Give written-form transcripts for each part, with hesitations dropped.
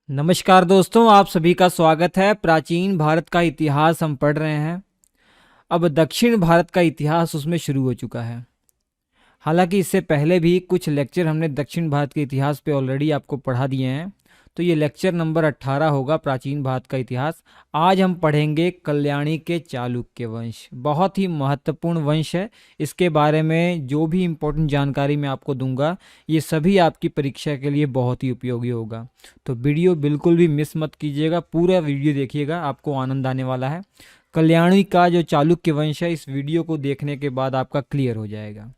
नमस्कार दोस्तों, आप सभी का स्वागत है। प्राचीन भारत का इतिहास हम पढ़ रहे हैं। अब दक्षिण भारत का इतिहास उसमें शुरू हो चुका है। हालांकि इससे पहले भी कुछ लेक्चर हमने दक्षिण भारत के इतिहास पे ऑलरेडी आपको पढ़ा दिए हैं। तो ये लेक्चर नंबर 18 होगा, प्राचीन भारत का इतिहास। आज हम पढ़ेंगे कल्याणी के चालुक्य वंश। बहुत ही महत्वपूर्ण वंश है। इसके बारे में जो भी इम्पोर्टेंट जानकारी मैं आपको दूंगा, ये सभी आपकी परीक्षा के लिए बहुत ही उपयोगी होगा। तो वीडियो बिल्कुल भी मिस मत कीजिएगा, पूरा वीडियो देखिएगा, आपको आनंद आने वाला है। कल्याणी का जो चालुक्य वंश है, इस वीडियो को देखने के बाद आपका क्लियर हो जाएगा।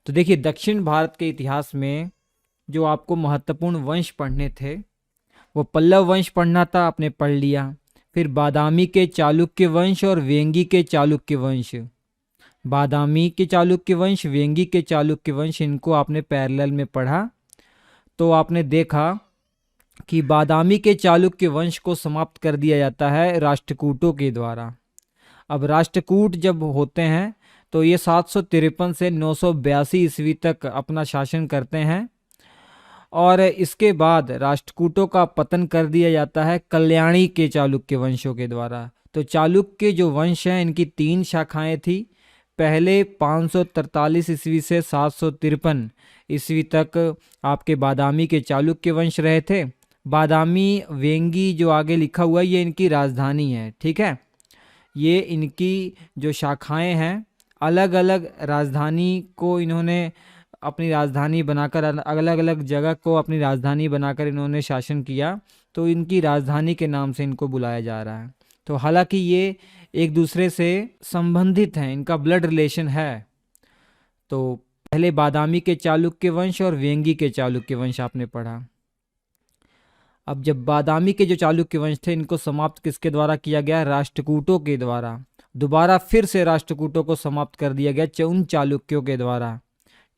तो देखिए, दक्षिण भारत के इतिहास में जो आपको महत्वपूर्ण वंश पढ़ने थे, वो पल्लव वंश पढ़ना था, आपने पढ़ लिया। फिर बादामी के चालुक्य वंश और वेंगी के चालुक्य वंश। बादामी के चालुक्य वंश, वेंगी के चालुक्य वंश, इनको आपने पैरेलल में पढ़ा। तो आपने देखा कि बादामी के चालुक्य वंश को समाप्त कर दिया जाता है राष्ट्रकूटों के द्वारा। अब राष्ट्रकूट जब होते हैं तो ये 753 से 982 ईस्वी तक अपना शासन करते हैं, और इसके बाद राष्ट्रकूटों का पतन कर दिया जाता है कल्याणी के चालुक्य वंशों के द्वारा। तो चालुक्य जो वंश हैं, इनकी 3 शाखाएं थी। पहले 543 ईस्वी से 753 ईस्वी तक आपके बादामी के चालुक्य वंश रहे थे। बादामी, वेंगी जो आगे लिखा हुआ है, ये इनकी राजधानी है। ठीक है, ये इनकी जो शाखाएं हैं, अलग अलग राजधानी को इन्होंने अपनी राजधानी बनाकर, अलग अलग जगह को अपनी राजधानी बनाकर इन्होंने शासन किया। तो इनकी राजधानी के नाम से इनको बुलाया जा रहा है। तो हालांकि ये एक दूसरे से संबंधित हैं, इनका ब्लड रिलेशन है। तो पहले बादामी के चालुक्य वंश और वेंगी के चालुक्य वंश आपने पढ़ा। अब जब बादामी के जो चालुक्य वंश थे, इनको समाप्त किसके द्वारा किया गया? राष्ट्रकूटों के द्वारा। दोबारा फिर से राष्ट्रकूटों को समाप्त कर दिया गया उन चालुक्यों के द्वारा।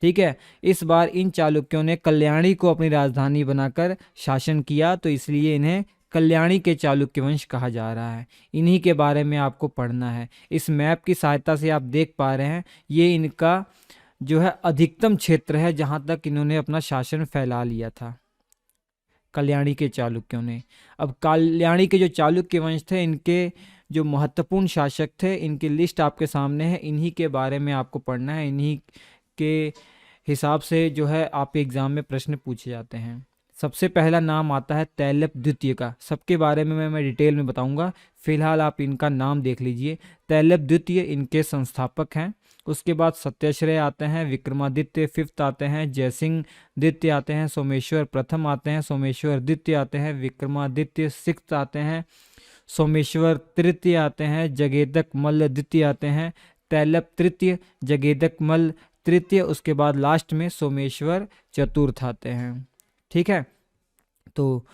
ठीक है, इस बार इन चालुक्यों ने कल्याणी को अपनी राजधानी बनाकर शासन किया, तो इसलिए इन्हें कल्याणी के चालुक्य वंश कहा जा रहा है। इन्हीं के बारे में आपको पढ़ना है। इस मैप की सहायता से आप देख पा रहे हैं, ये इनका जो है अधिकतम क्षेत्र है जहां तक इन्होंने अपना शासन फैला लिया था, कल्याणी के चालुक्यों ने। अब कल्याणी के जो चालुक्य वंश थे, इनके जो महत्वपूर्ण शासक थे, इनकी लिस्ट आपके सामने है। इन्हीं के बारे में आपको पढ़ना है। इन्हीं के हिसाब से जो है आप एग्जाम में प्रश्न पूछे जाते हैं। सबसे पहला नाम आता है तैलप द्वितीय का। सबके बारे में मैं डिटेल में बताऊंगा, फिलहाल आप इनका नाम देख लीजिए। तैलप द्वितीय इनके संस्थापक हैं। उसके बाद सत्याश्रय आते हैं, विक्रमादित्य फिफ्थ आते हैं, जयसिंह द्वितीय आते हैं, सोमेश्वर प्रथम आते हैं, सोमेश्वर द्वितीय आते हैं, विक्रमादित्य सिक्स्थ आते हैं, सोमेश्वर तृतीय आते हैं, जगेदक मल्ल द्वितीय आते हैं, तैलप तृतीय, जगेदक मल्ल तृतीय, उसके बाद लास्ट में सोमेश्वर चतुर्थ आते हैं। ठीक है, तो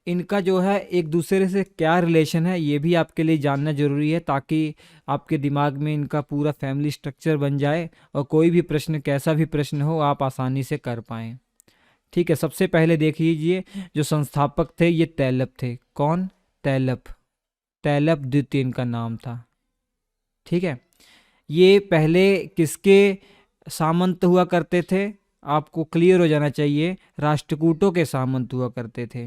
इनका जो है एक दूसरे से क्या रिलेशन है, ये भी आपके लिए जानना जरूरी है, ताकि आपके दिमाग में इनका पूरा फैमिली स्ट्रक्चर बन जाए और कोई भी प्रश्न, कैसा भी प्रश्न हो, आप आसानी से कर पाएँ। ठीक है, सबसे पहले देख लीजिए, जो संस्थापक थे ये तैलप थे। कौन? तैलप। तैलप द्वितीय इनका नाम था। ठीक है, ये पहले किसके सामंत हुआ करते थे? आपको क्लियर हो जाना चाहिए, राष्ट्रकूटों के सामंत हुआ करते थे,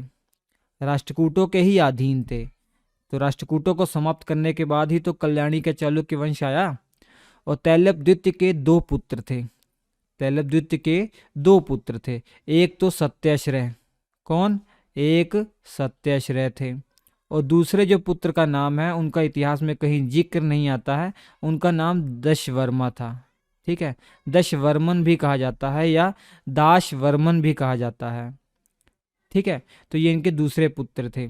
राष्ट्रकूटों के ही अधीन थे। तो राष्ट्रकूटों को समाप्त करने के बाद ही तो कल्याणी का चालुक्य वंश आया। और तैलप द्वितीय के 2 पुत्र थे। तैलप द्वितीय के 2 पुत्र थे। एक तो सत्याश्रय। कौन? एक सत्याश्रय थे। और दूसरे जो पुत्र का नाम है, उनका इतिहास में कहीं जिक्र नहीं आता है, उनका नाम दशवर्मा था। ठीक है, दशवर्मन भी कहा जाता है या दाशवर्मन भी कहा जाता है। ठीक है, तो ये इनके दूसरे पुत्र थे।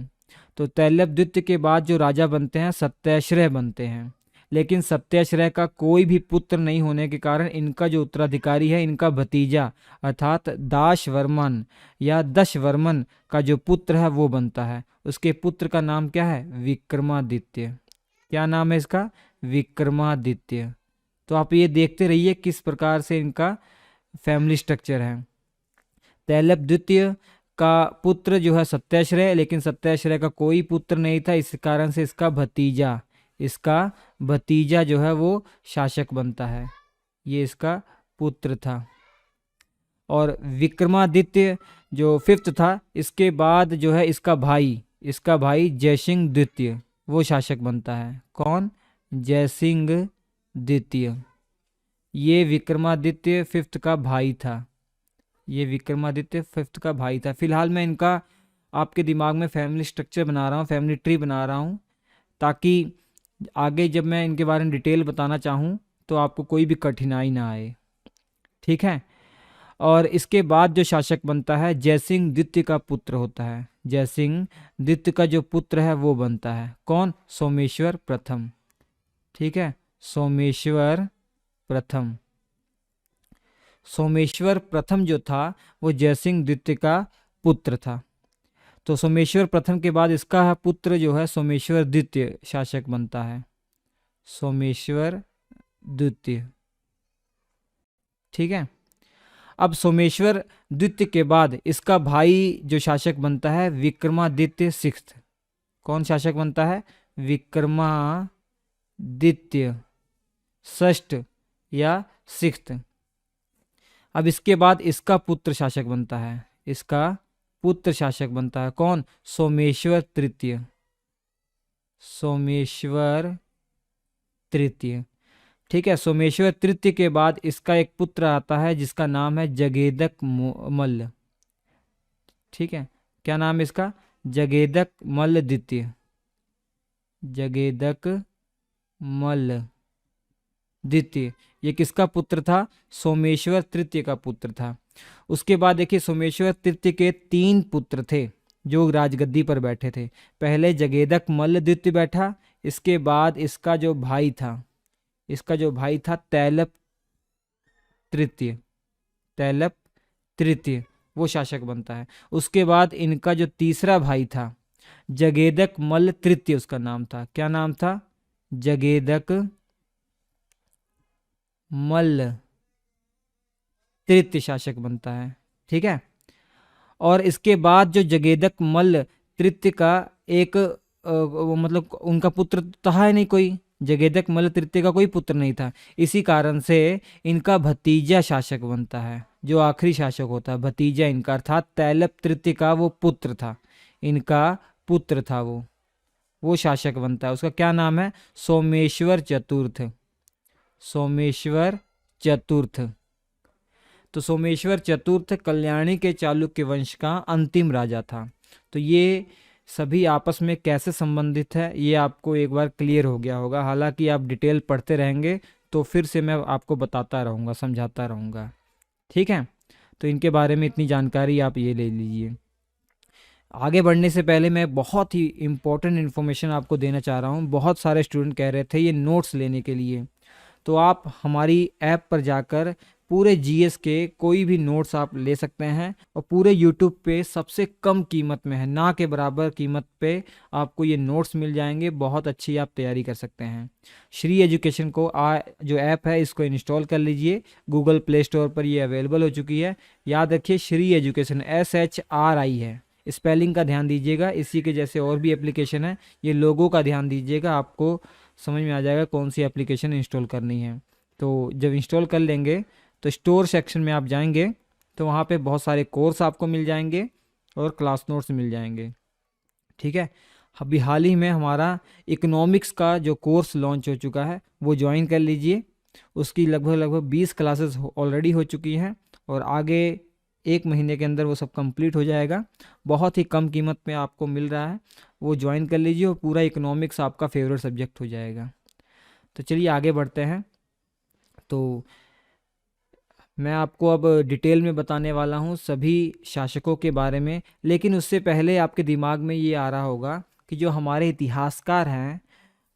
तो तैलप द्वितीय के बाद जो राजा बनते हैं, सत्याश्रय बनते हैं। लेकिन सत्याश्रय का कोई भी पुत्र नहीं होने के कारण इनका जो उत्तराधिकारी है, इनका भतीजा अर्थात दाशवर्मन या दशवर्मन का जो पुत्र है वो बनता है। उसके पुत्र का नाम क्या है? विक्रमादित्य। क्या नाम है इसका? विक्रमादित्य। तो आप ये देखते रहिए किस प्रकार से इनका फैमिली स्ट्रक्चर है। तैलप द्वितीय का पुत्र जो है सत्याश्रय, लेकिन सत्याश्रय का कोई पुत्र नहीं था, इस कारण से इसका भतीजा जो है वो शासक बनता है। ये इसका पुत्र था। और विक्रमादित्य जो फिफ्थ था, इसके बाद जो है इसका भाई जयसिंह द्वितीय वो शासक बनता है। कौन? जयसिंह द्वितीय। ये विक्रमादित्य फिफ्थ का भाई था। ये विक्रमादित्य फिफ्थ का भाई था। फिलहाल मैं इनका आपके दिमाग में फैमिली स्ट्रक्चर बना रहा हूँ, फैमिली ट्री बना रहा हूँ, ताकि आगे जब मैं इनके बारे में डिटेल बताना चाहूँ तो आपको कोई भी कठिनाई ना आए। ठीक है। और इसके बाद जो शासक बनता है जयसिंह द्वितीय का पुत्र होता है। जयसिंह द्वितीय का जो पुत्र है वो बनता है कौन? सोमेश्वर प्रथम। ठीक है, सोमेश्वर प्रथम। सोमेश्वर प्रथम जो था वो जयसिंह द्वितीय का पुत्र था। तो सोमेश्वर प्रथम के बाद इसका पुत्र जो है सोमेश्वर द्वितीय शासक बनता है। सोमेश्वर द्वितीय। ठीक है। अब सोमेश्वर द्वितीय के बाद इसका भाई जो शासक बनता है विक्रमादित्य सिक्स्थ। कौन शासक बनता है? विक्रमादित्य षष्ठ या सिक्स्थ। अब इसके बाद इसका पुत्र शासक बनता है। इसका पुत्र शासक बनता है कौन? सोमेश्वर तृतीय। सोमेश्वर तृतीय। ठीक है। सोमेश्वर तृतीय के बाद इसका एक पुत्र आता है जिसका नाम है जगेदक मल्ल। ठीक है, क्या नाम है इसका? जगेदक मल्ल द्वितीय। जगेदक मल्ल द्वितीय। ये किसका पुत्र था? सोमेश्वर तृतीय का पुत्र था। उसके बाद देखिए सोमेश्वर तृतीय के 3 पुत्र थे जो राजगद्दी पर बैठे थे। पहले जगेदक मल्ल द्वितीय बैठा, इसके बाद इसका जो भाई था तैलप तृतीय। तैलप तृतीय वो शासक बनता है। उसके बाद इनका जो तीसरा भाई था जगेदक मल्ल तृतीय, उसका नाम था, क्या नाम था? जगेदक मल्ल तृतीय शासक बनता है। ठीक है। और इसके बाद जो जगेदक मल्ल तृतीय का एक मतलब उनका पुत्र तो था नहीं कोई, जगेदक मल्ल तृतीय का कोई पुत्र नहीं था। इसी कारण से इनका भतीजा शासक बनता है, जो आखिरी शासक होता है भतीजा इनका, अर्थात तैलप तृतीय का वो पुत्र था। इनका पुत्र था वो शासक बनता है। उसका क्या नाम है? सोमेश्वर चतुर्थ। सोमेश्वर चतुर्थ। तो सोमेश्वर चतुर्थ कल्याणी के चालुक्य वंश का अंतिम राजा था। तो ये सभी आपस में कैसे संबंधित है ये आपको एक बार क्लियर हो गया होगा। हालांकि आप डिटेल पढ़ते रहेंगे तो फिर से मैं आपको बताता रहूँगा, समझाता रहूँगा। ठीक है। तो इनके बारे में इतनी जानकारी आप ये ले लीजिए। आगे बढ़ने से पहले मैं बहुत ही इम्पोर्टेंट इन्फॉर्मेशन आपको देना चाह रहा हूँ। बहुत सारे स्टूडेंट कह रहे थे ये नोट्स लेने के लिए, तो आप हमारी ऐप पर जाकर पूरे जीएस के कोई भी नोट्स आप ले सकते हैं और पूरे यूट्यूब पे सबसे कम कीमत में है, ना के बराबर कीमत पे आपको ये नोट्स मिल जाएंगे। बहुत अच्छी आप तैयारी कर सकते हैं। श्री एजुकेशन को जो ऐप है इसको इंस्टॉल कर लीजिए। गूगल प्ले स्टोर पर ये अवेलेबल हो चुकी है। याद रखिए श्री एजुकेशन SHRI है, स्पेलिंग का ध्यान दीजिएगा। इसी के जैसे और भी एप्लीकेशन है, ये लोगों का ध्यान दीजिएगा, आपको समझ में आ जाएगा कौन सी एप्लीकेशन इंस्टॉल करनी है। तो जब इंस्टॉल कर लेंगे तो स्टोर सेक्शन में आप जाएंगे तो वहाँ पे बहुत सारे कोर्स आपको मिल जाएंगे और क्लास नोट्स मिल जाएंगे। ठीक है। अभी हाल ही में हमारा इकोनॉमिक्स का जो कोर्स लॉन्च हो चुका है वो ज्वाइन कर लीजिए। उसकी लगभग 20 क्लासेस ऑलरेडी हो चुकी हैं और आगे 1 महीने के अंदर वो सब कंप्लीट हो जाएगा। बहुत ही कम कीमत में आपको मिल रहा है, वो ज्वाइन कर लीजिए और पूरा इकोनॉमिक्स आपका फेवरेट सब्जेक्ट हो जाएगा। तो चलिए आगे बढ़ते हैं। तो मैं आपको अब डिटेल में बताने वाला हूँ सभी शासकों के बारे में, लेकिन उससे पहले आपके दिमाग में ये आ रहा होगा कि जो हमारे इतिहासकार हैं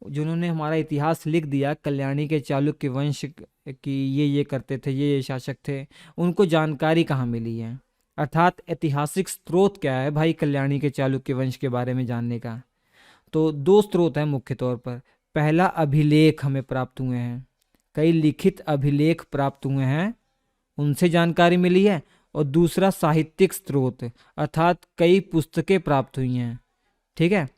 जिन्होंने हमारा इतिहास लिख दिया कल्याणी के चालुक्य वंश की, ये करते थे, ये शासक थे, उनको जानकारी कहाँ मिली है, अर्थात ऐतिहासिक स्रोत क्या है भाई कल्याणी के चालुक्य वंश के बारे में जानने का। तो 2 स्रोत हैं मुख्य तौर पर। पहला अभिलेख हमें प्राप्त हुए हैं, कई लिखित अभिलेख प्राप्त हुए हैं, उनसे जानकारी मिली है। और दूसरा साहित्यिक स्रोत, अर्थात कई पुस्तकें प्राप्त हुई हैं। ठीक है।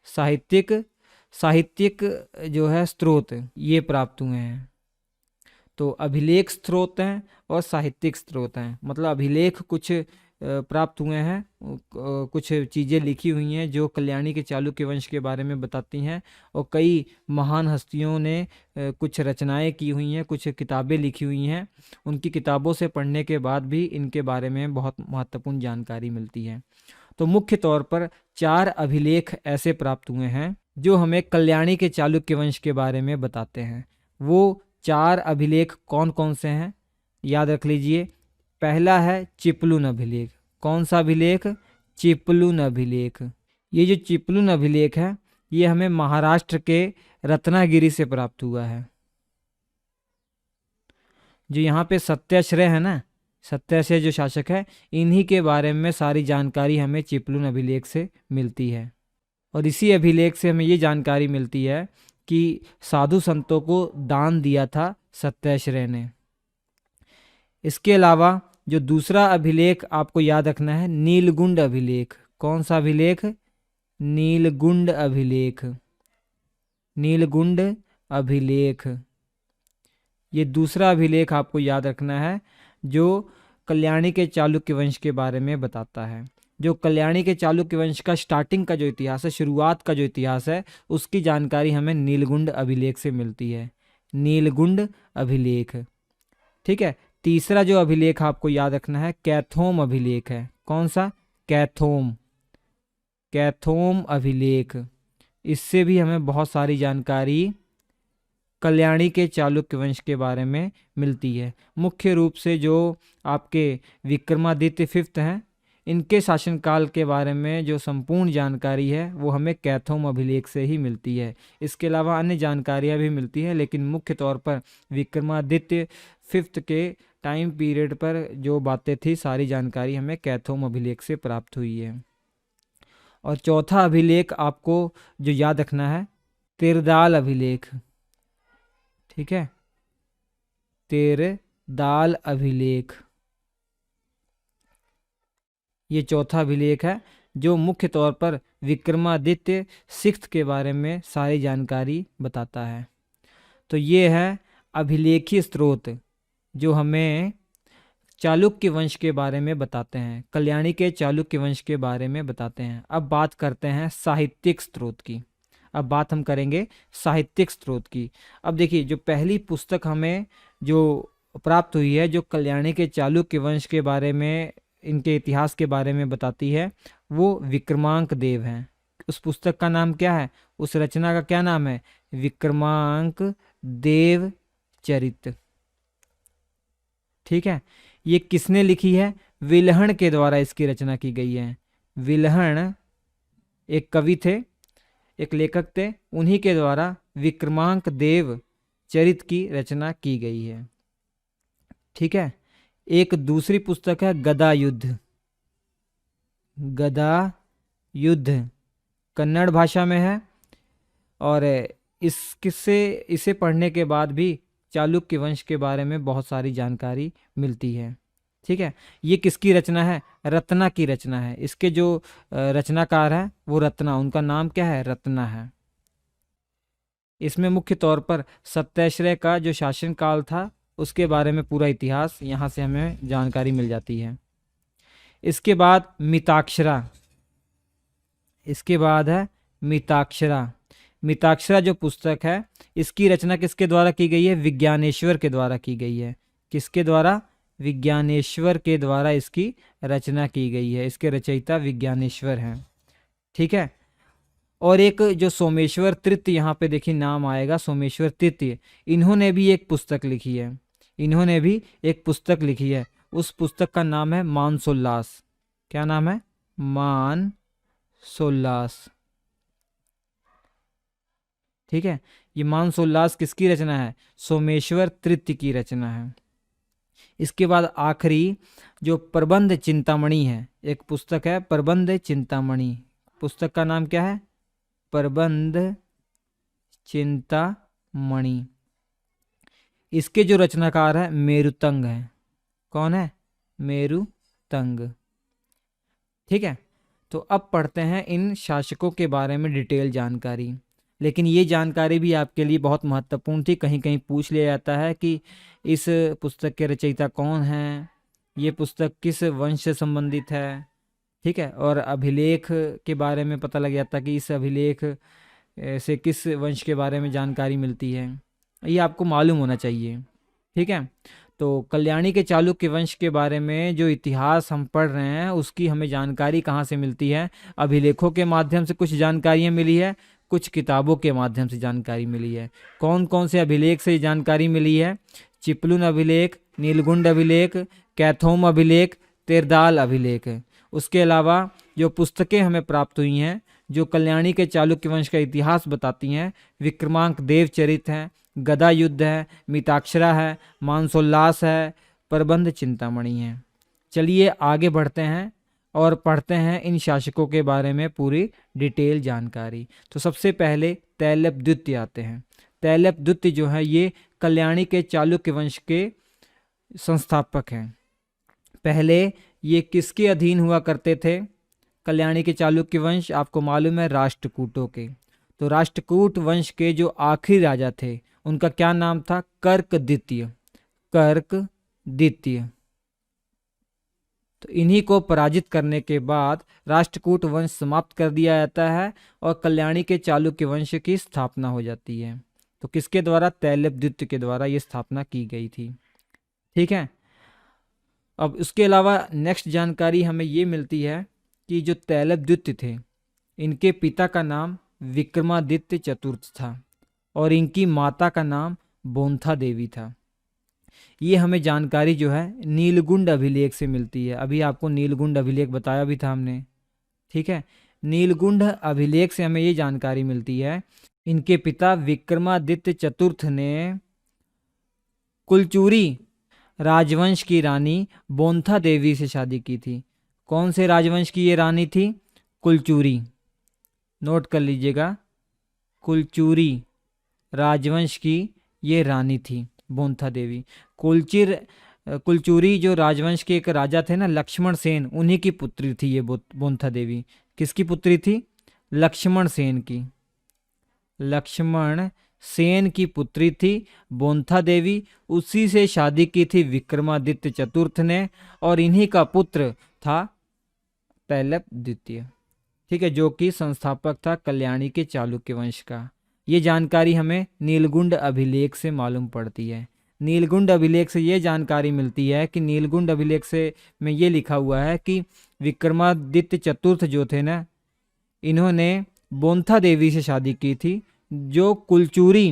साहित्यिक जो है स्रोत ये प्राप्त हुए हैं। तो अभिलेख स्रोत हैं और साहित्यिक स्रोत हैं। मतलब अभिलेख कुछ प्राप्त हुए हैं, कुछ चीज़ें लिखी हुई हैं जो कल्याणी के चालुक्य वंश के बारे में बताती हैं, और कई महान हस्तियों ने कुछ रचनाएं की हुई हैं, कुछ किताबें लिखी हुई हैं। उनकी किताबों से पढ़ने के बाद भी इनके बारे में बहुत महत्वपूर्ण जानकारी मिलती है। तो मुख्य तौर पर 4 अभिलेख ऐसे प्राप्त हुए हैं जो हमें कल्याणी के चालुक्य वंश के बारे में बताते हैं। वो 4 अभिलेख कौन कौन से हैं, याद रख लीजिए। पहला है चिपलून अभिलेख। कौन सा अभिलेख? चिपलून अभिलेख। ये जो चिपलून अभिलेख है, ये हमें महाराष्ट्र के रत्नागिरी से प्राप्त हुआ है। जो यहाँ पे सत्याश्रय है ना, सत्याश्रय जो शासक है, इन्हीं के बारे में सारी जानकारी हमें चिपलून अभिलेख से मिलती है। और इसी अभिलेख से हमें ये जानकारी मिलती है कि साधु संतों को दान दिया था सत्याश्रय ने। इसके अलावा जो दूसरा अभिलेख आपको याद रखना है, नीलगुंड अभिलेख। कौन सा अभिलेख? नीलगुंड अभिलेख। नीलगुंड अभिलेख, ये दूसरा अभिलेख आपको याद रखना है जो कल्याणी के चालुक्य वंश के बारे में बताता है। जो कल्याणी के चालुक्य वंश का स्टार्टिंग का जो इतिहास है, शुरुआत का जो इतिहास है, उसकी जानकारी हमें नीलगुंड अभिलेख से मिलती है। नीलगुंड अभिलेख। ठीक है। तीसरा जो अभिलेख आपको याद रखना है, कैथोम अभिलेख है। कौन सा? कैथोम। कैथोम अभिलेख। इससे भी हमें बहुत सारी जानकारी कल्याणी के चालुक्य वंश के बारे में मिलती है। मुख्य रूप से जो आपके विक्रमादित्य फिफ्थ हैं, इनके शासनकाल के बारे में जो संपूर्ण जानकारी है वो हमें कैथोम अभिलेख से ही मिलती है। इसके अलावा अन्य जानकारियाँ भी मिलती हैं, लेकिन मुख्य तौर पर विक्रमादित्य फिफ्थ के टाइम पीरियड पर जो बातें थी, सारी जानकारी हमें कैथोम अभिलेख से प्राप्त हुई है। और चौथा अभिलेख आपको जो याद रखना है, तिरदाल अभिलेख। ठीक है, तिरदाल अभिलेख, ये चौथा अभिलेख है जो मुख्य तौर पर विक्रमादित्य सिक्स्थ के बारे में सारी जानकारी बताता है। तो ये है अभिलेखीय स्रोत जो हमें चालुक्य वंश के बारे में बताते हैं, कल्याणी के चालुक्य वंश के बारे में बताते हैं। अब बात करते हैं साहित्यिक स्रोत की। अब बात हम करेंगे साहित्यिक स्रोत की। अब देखिए, जो पहली पुस्तक हमें जो प्राप्त हुई है, जो कल्याणी के चालुक्य वंश के बारे में, इनके इतिहास के बारे में बताती है, वो विक्रमांक देव हैं। उस पुस्तक का नाम क्या है? उस रचना का क्या नाम है? विक्रमांक देव चरित। ठीक है। ये किसने लिखी है? विल्हण के द्वारा इसकी रचना की गई है। विल्हण एक कवि थे, एक लेखक थे, उन्हीं के द्वारा विक्रमांक देव चरित की रचना की गई है। ठीक है। एक दूसरी पुस्तक है गदा युद्ध। गदा युद्ध कन्नड़ भाषा में है, और इसे पढ़ने के बाद भी चालुक्य वंश के बारे में बहुत सारी जानकारी मिलती है। ठीक है। ये किसकी रचना है? रत्ना की रचना है। इसके जो रचनाकार है वो रत्ना, उनका नाम क्या है? रत्ना है। इसमें मुख्य तौर पर सत्याश्रय का जो शासन काल था उसके बारे में पूरा इतिहास यहाँ से हमें जानकारी मिल जाती है। इसके बाद मिताक्षरा। इसके बाद है मिताक्षरा। मिताक्षरा जो पुस्तक है, इसकी रचना किसके द्वारा की गई है? विज्ञानेश्वर के द्वारा की गई है। किसके द्वारा? विज्ञानेश्वर के द्वारा इसकी रचना की गई है। इसके रचयिता विज्ञानेश्वर हैं। ठीक है। और एक जो सोमेश्वर तृतीय, यहाँ पे देखिए नाम आएगा, सोमेश्वर तृतीय, इन्होंने भी एक पुस्तक लिखी है। इन्होंने भी एक पुस्तक लिखी है। उस पुस्तक का नाम है मानसोल्लास। क्या नाम है? मानसोल्लास। ठीक है। ये मानसोल्लास किसकी रचना है? सोमेश्वर तृतीय की रचना है। इसके बाद आखिरी जो प्रबंध चिंतामणि है, एक पुस्तक है प्रबंध चिंतामणि। पुस्तक का नाम क्या है? प्रबंध चिंतामणि। इसके जो रचनाकार है मेरुतंग है। कौन है? मेरुतंग। ठीक है। तो अब पढ़ते हैं इन शासकों के बारे में डिटेल जानकारी। लेकिन ये जानकारी भी आपके लिए बहुत महत्वपूर्ण थी। कहीं कहीं पूछ लिया जाता है कि इस पुस्तक के रचयिता कौन हैं, ये पुस्तक किस वंश से संबंधित है, ठीक है। और अभिलेख के बारे में पता लग जाता है कि इस अभिलेख से किस वंश के बारे में जानकारी मिलती है, ये आपको मालूम होना चाहिए, ठीक है। तो कल्याणी के चालुक्य वंश के बारे में जो इतिहास हम पढ़ रहे हैं उसकी हमें जानकारी कहाँ से मिलती है? अभिलेखों के माध्यम से कुछ जानकारियाँ मिली है, कुछ किताबों के माध्यम से जानकारी मिली है। कौन कौन से अभिलेख से जानकारी मिली है? चिपलुन अभिलेख, नीलगुंड अभिलेख, कैथोम अभिलेख, तेरदाल अभिलेख। उसके अलावा जो पुस्तकें हमें प्राप्त हुई हैं जो कल्याणी के चालुक्य वंश का इतिहास बताती हैं, विक्रमांक देवचरित है, गदा युद्ध है, मिताक्षरा है, मानसोल्लास है, प्रबंध चिंतामणि है। चलिए आगे बढ़ते हैं और पढ़ते हैं इन शासकों के बारे में पूरी डिटेल जानकारी। तो सबसे पहले तैलपद्युति आते हैं। तैलपद्युति जो है ये कल्याणी के चालुक्य वंश के संस्थापक हैं। पहले ये किसके अधीन हुआ करते थे? कल्याणी के चालुक्य वंश आपको मालूम है राष्ट्रकूटों के। तो राष्ट्रकूट वंश के जो आखिरी राजा थे उनका क्या नाम था? कर्क द्वितीय। कर्क द्वितीय। तो इन्हीं को पराजित करने के बाद राष्ट्रकूट वंश समाप्त कर दिया जाता है और कल्याणी के चालुक्य वंश की स्थापना हो जाती है। तो किसके द्वारा? तैलपद्युति के द्वारा ये स्थापना की गई थी, ठीक है। अब उसके अलावा नेक्स्ट जानकारी हमें ये मिलती है कि जो तैलपद्युति थे इनके पिता का नाम विक्रमादित्य चतुर्थ था और इनकी माता का नाम बोंथा देवी था। ये हमें जानकारी जो है नीलगुंड अभिलेख से मिलती है। अभी आपको नीलगुंड अभिलेख बताया भी था हमने, ठीक है। नीलगुंड अभिलेख से हमें ये जानकारी मिलती है इनके पिता विक्रमादित्य चतुर्थ ने कुलचूरी राजवंश की रानी बोंथा देवी से शादी की थी। कौन से राजवंश की ये रानी थी? कुलचूरी। नोट कर लीजिएगा, कुलचूरी राजवंश की ये रानी थी बोंथा देवी। कुलचूरी जो राजवंश के एक राजा थे ना, लक्ष्मण सेन, उन्हीं की पुत्री थी ये बोंथा देवी। किसकी पुत्री थी? लक्ष्मण सेन की। लक्ष्मण सेन की पुत्री थी बोंथा देवी। उसी से शादी की थी विक्रमादित्य चतुर्थ ने और इन्हीं का पुत्र था तैलपद्युति, ठीक है, जो कि संस्थापक था कल्याणी के चालुक्य वंश का। ये जानकारी हमें नीलगुंड अभिलेख से मालूम पड़ती है। नीलगुंड अभिलेख से ये जानकारी मिलती है कि नीलगुंड अभिलेख से में ये लिखा हुआ है कि विक्रमादित्य चतुर्थ जो थे ना, इन्होंने बोंथा देवी से शादी की थी जो कुलचूरी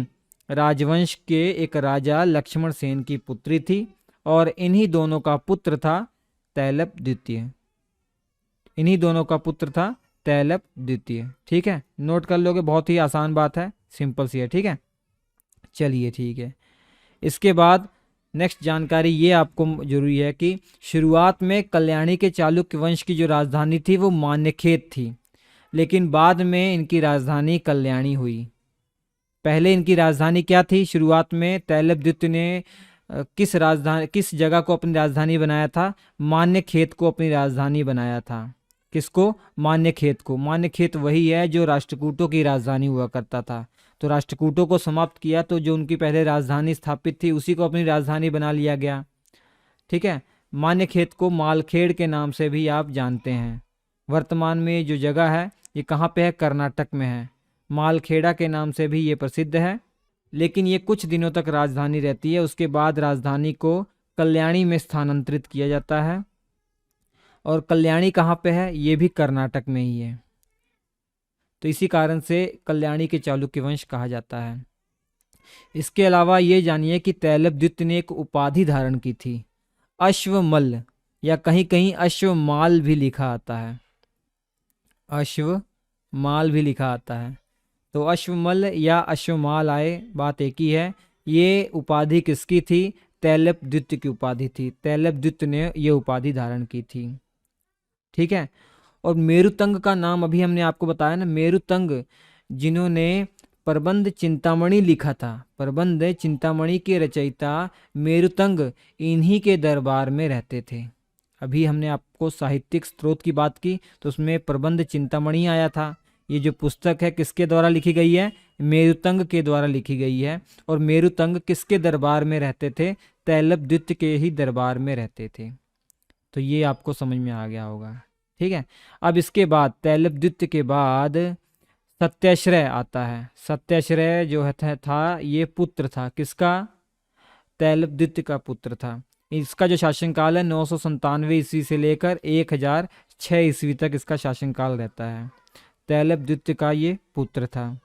राजवंश के एक राजा लक्ष्मण सेन की पुत्री थी और इन्हीं दोनों का पुत्र था तैलपद्युति। इन्हीं दोनों का पुत्र था तैलपद्युति, ठीक है। नोट कर लोगे, बहुत ही आसान बात है, सिंपल सी है, ठीक है। चलिए ठीक है। इसके बाद नेक्स्ट जानकारी ये आपको जरूरी है कि शुरुआत में कल्याणी के चालुक्य वंश की जो राजधानी थी वो मान्यखेत थी, लेकिन बाद में इनकी राजधानी कल्याणी हुई। पहले इनकी राजधानी क्या थी? शुरुआत में तैलपद्युति ने किस जगह को अपनी राजधानी बनाया था? मान्यखेत को अपनी राजधानी बनाया था। किसको? मान्यखेत को। मान्यखेत वही है जो राष्ट्रकूटों की राजधानी हुआ करता था। तो राष्ट्रकूटों को समाप्त किया तो जो उनकी पहले राजधानी स्थापित थी उसी को अपनी राजधानी बना लिया गया, ठीक है। मान्यखेत को मालखेड़ के नाम से भी आप जानते हैं। वर्तमान में जो जगह है ये कहाँ पे है? कर्नाटक में है। मालखेड़ा के नाम से भी ये प्रसिद्ध है, लेकिन ये कुछ दिनों तक राजधानी रहती है। उसके बाद राजधानी को कल्याणी में स्थानांतरित किया जाता है और कल्याणी कहाँ पे है? ये भी कर्नाटक में ही है। तो इसी कारण से कल्याणी के चालुक्य वंश कहा जाता है। इसके अलावा ये जानिए कि तैलपद्युति ने एक उपाधि धारण की थी, अश्वमल्ल, या कहीं कहीं अश्वमाल भी लिखा आता है। अश्वमाल भी लिखा आता है। तो अश्वमल्ल या अश्वमाल आए, बात एक ही है। ये उपाधि किसकी थी? तैलपद्युति की उपाधि थी। तैलपद्युति ने ये उपाधि धारण की थी, ठीक है। और मेरुतंग का नाम अभी हमने आपको बताया ना, मेरुतंग जिन्होंने प्रबंध चिंतामणि लिखा था, प्रबंध चिंतामणि के रचयिता मेरुतंग इन्हीं के दरबार में रहते थे। अभी हमने आपको साहित्यिक स्रोत की बात की तो उसमें प्रबंध चिंतामणि आया था। ये जो पुस्तक है किसके द्वारा लिखी गई है? मेरुतंग के द्वारा लिखी गई है। और मेरुतंग किसके दरबार में रहते थे? तैलप द्वितीय के ही दरबार में रहते थे। तो ये आपको समझ में आ गया होगा। ठीक है, अब इसके बाद तैलप द्वितीय के बाद सत्याश्रय आता है। सत्याश्रय जो था ये पुत्र था किसका? तैलप द्वितीय का पुत्र था। इसका जो शासनकाल है 997 ईस्वी से लेकर 1006 ईस्वी तक इसका शासनकाल रहता है। तैलप द्वितीय का ये पुत्र था।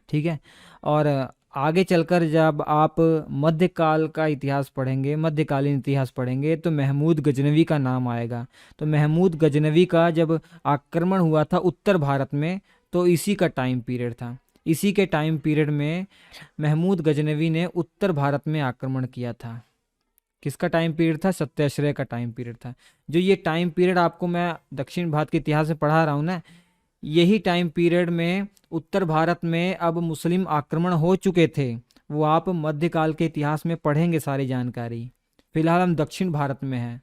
ठीक है, और आगे चलकर जब आप मध्यकाल का इतिहास पढ़ेंगे, मध्यकालीन इतिहास पढ़ेंगे, तो महमूद गजनवी का नाम आएगा। तो महमूद गजनवी का जब आक्रमण हुआ था उत्तर भारत में, तो इसी का टाइम पीरियड था। इसी के टाइम पीरियड में महमूद गजनवी ने उत्तर भारत में आक्रमण किया था। किसका टाइम पीरियड था? सत्याश्रय का टाइम पीरियड था। जो ये टाइम पीरियड आपको मैं दक्षिण भारत के इतिहास में पढ़ा रहा हूँ ना, यही टाइम पीरियड में उत्तर भारत में अब मुस्लिम आक्रमण हो चुके थे। वो आप मध्यकाल के इतिहास में पढ़ेंगे सारी जानकारी। फिलहाल हम दक्षिण भारत में हैं।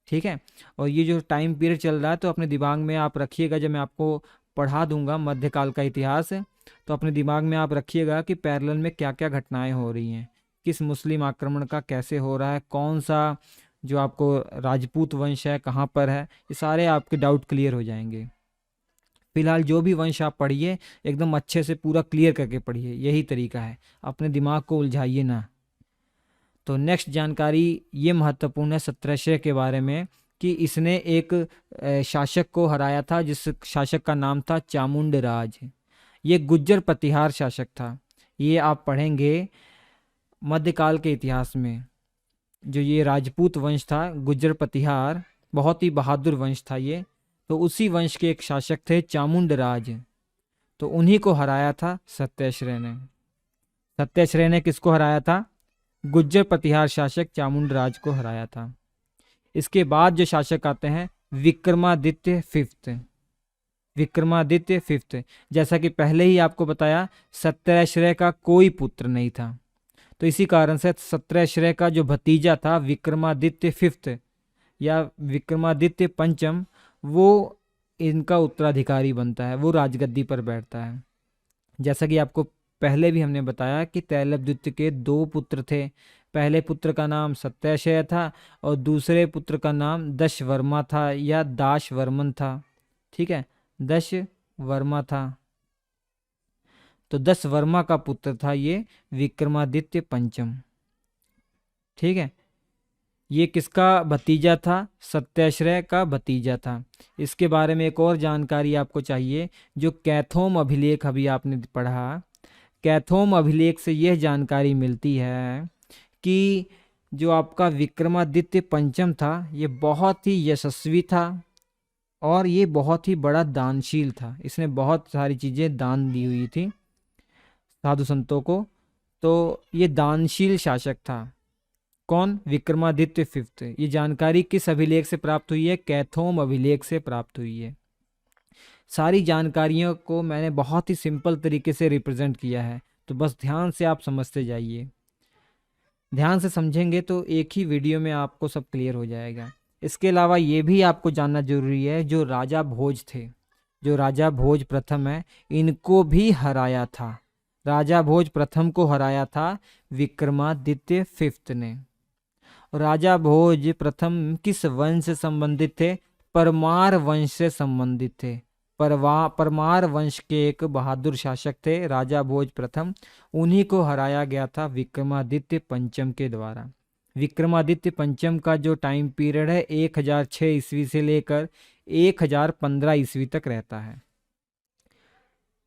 ठीक है, और ये जो टाइम पीरियड चल रहा है तो अपने दिमाग में आप रखिएगा। जब मैं आपको पढ़ा दूंगा मध्यकाल का इतिहास, तो अपने दिमाग में आप रखिएगा कि पैरेलल में क्या क्या घटनाएं हो रही हैं, किस मुस्लिम आक्रमण का कैसे हो रहा है, कौन सा जो आपको राजपूत वंश है कहाँ पर है, ये सारे आपके डाउट क्लियर हो जाएंगे। फिलहाल जो भी वंश आप पढ़िए एकदम अच्छे से पूरा क्लियर करके पढ़िए, यही तरीका है, अपने दिमाग को उलझाइए ना। तो नेक्स्ट जानकारी ये महत्वपूर्ण है सत्रश्रय के बारे में कि इसने एक शासक को हराया था, जिस शासक का नाम था चामुंड राज। ये गुज्जर प्रतिहार शासक था। ये आप पढ़ेंगे मध्यकाल के इतिहास में। जो ये राजपूत वंश था गुज्जर प्रतिहार, बहुत ही बहादुर वंश था ये। तो उसी वंश के एक शासक थे चामुंड राज, तो उन्हीं को हराया था सत्याश्रय ने। सत्याश्रय ने किसको हराया था? गुज्जर प्रतिहार शासक चामुंड राज को हराया था। इसके बाद जो शासक आते हैं विक्रमादित्य फिफ्थ। विक्रमादित्य फिफ्थ, जैसा कि पहले ही आपको बताया, सत्याश्रय का कोई पुत्र नहीं था। तो इसी कारण से सत्याश्रय का जो भतीजा था विक्रमादित्य फिफ्थ या विक्रमादित्य पंचम, वो इनका उत्तराधिकारी बनता है, वो राजगद्दी पर बैठता है। जैसा कि आपको पहले भी हमने बताया कि तैलप द्वितीय के दो पुत्र थे। पहले पुत्र का नाम सत्याश्रय था और दूसरे पुत्र का नाम दशवर्मा था या दाशवर्मन था। ठीक है, दशवर्मा था। तो दशवर्मा का पुत्र था ये विक्रमादित्य पंचम। ठीक है, ये किसका भतीजा था? सत्याश्रय का भतीजा था। इसके बारे में एक और जानकारी आपको चाहिए, जो कैथोम अभिलेख अभी आपने पढ़ा। कैथोम अभिलेख से यह जानकारी मिलती है कि जो आपका विक्रमादित्य पंचम था ये बहुत ही यशस्वी था और ये बहुत ही बड़ा दानशील था। इसने बहुत सारी चीज़ें दान दी हुई थी साधु संतों को। तो ये दानशील शासक था। कौन? विक्रमादित्य फिफ्थ। ये जानकारी किस अभिलेख से प्राप्त हुई है? कैथोम अभिलेख से प्राप्त हुई है। सारी जानकारियों को मैंने बहुत ही सिंपल तरीके से रिप्रेजेंट किया है, तो बस ध्यान से आप समझते जाइए। ध्यान से समझेंगे तो एक ही वीडियो में आपको सब क्लियर हो जाएगा। इसके अलावा ये भी आपको जानना जरूरी है, जो राजा भोज थे, जो राजा भोज प्रथम है, इनको भी हराया था। राजा भोज प्रथम को हराया था विक्रमादित्य फिफ्थ ने। राजा भोज प्रथम किस वंश से संबंधित थे? परमार वंश से संबंधित थे। परमार वंश के एक बहादुर शासक थे राजा भोज प्रथम, उन्हीं को हराया गया था विक्रमादित्य पंचम के द्वारा। विक्रमादित्य पंचम का जो टाइम पीरियड है 1006 ईस्वी से लेकर 1015 ईस्वी तक रहता है।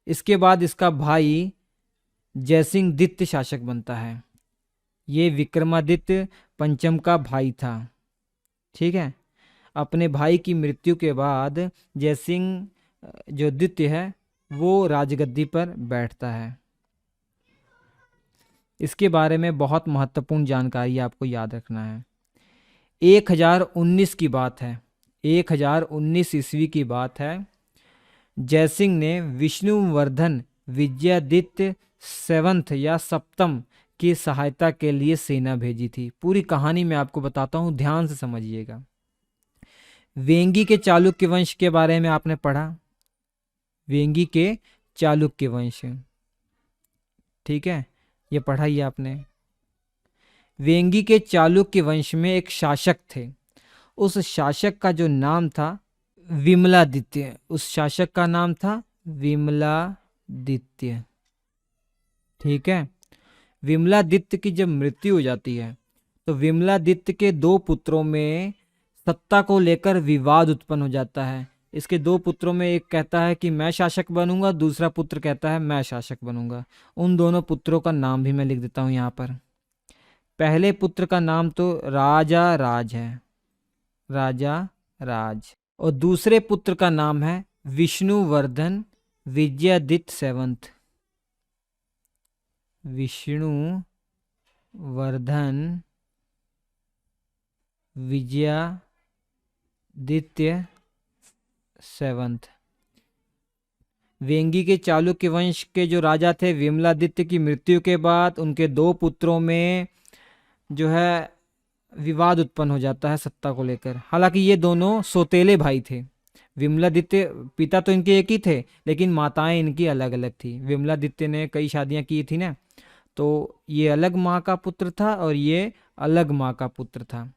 इसके बाद इसका भाई जयसिंह द्वितीय शासक बनता है। ये विक्रमादित्य पंचम का भाई था। ठीक है, अपने भाई की मृत्यु के बाद जयसिंह जो द्वितीय है वो राजगद्दी पर बैठता है। इसके बारे में बहुत महत्वपूर्ण जानकारी आपको याद रखना है। 1019 की बात है, 1019 ईस्वी की बात है। जयसिंह ने विष्णुवर्धन विजयादित्य सेवंथ या सप्तम की सहायता के लिए सेना भेजी थी। पूरी कहानी मैं आपको बताता हूँ, ध्यान से समझिएगा। वेंगी के चालुक्य वंश के बारे में आपने पढ़ा। वेंगी के चालुक्य वंश। ठीक है, ये पढ़ा ही आपने। वेंगी के चालुक्य वंश में एक शासक थे। उस शासक का जो नाम था विमलादित्य। उस शासक का नाम था विमलादित्य। ठीक है, विमलादित्य की जब मृत्यु हो जाती है तो विमलादित्य के दो पुत्रों में सत्ता को लेकर विवाद उत्पन्न हो जाता है। इसके दो पुत्रों में एक कहता है कि मैं शासक बनूंगा, दूसरा पुत्र कहता है मैं शासक बनूंगा। उन दोनों पुत्रों का नाम भी मैं लिख देता हूं यहाँ पर। पहले पुत्र का नाम तो राजा राज है, राजा राज। और दूसरे पुत्र का नाम है विष्णुवर्धन विजयादित्य सेवंत। विष्णुवर्धन विजयादित्य सेवंत। वेंगी के चालुक्य वंश के जो राजा थे, विमलादित्य की मृत्यु के बाद उनके दो पुत्रों में जो है विवाद उत्पन्न हो जाता है सत्ता को लेकर। हालांकि ये दोनों सौतेले भाई थे। विमलादित्य, पिता तो इनके एक ही थे लेकिन माताएं इनकी अलग अलग थी। विमलादित्य ने कई शादियां की थी ना, तो ये अलग माँ का पुत्र था और ये अलग माँ का पुत्र था।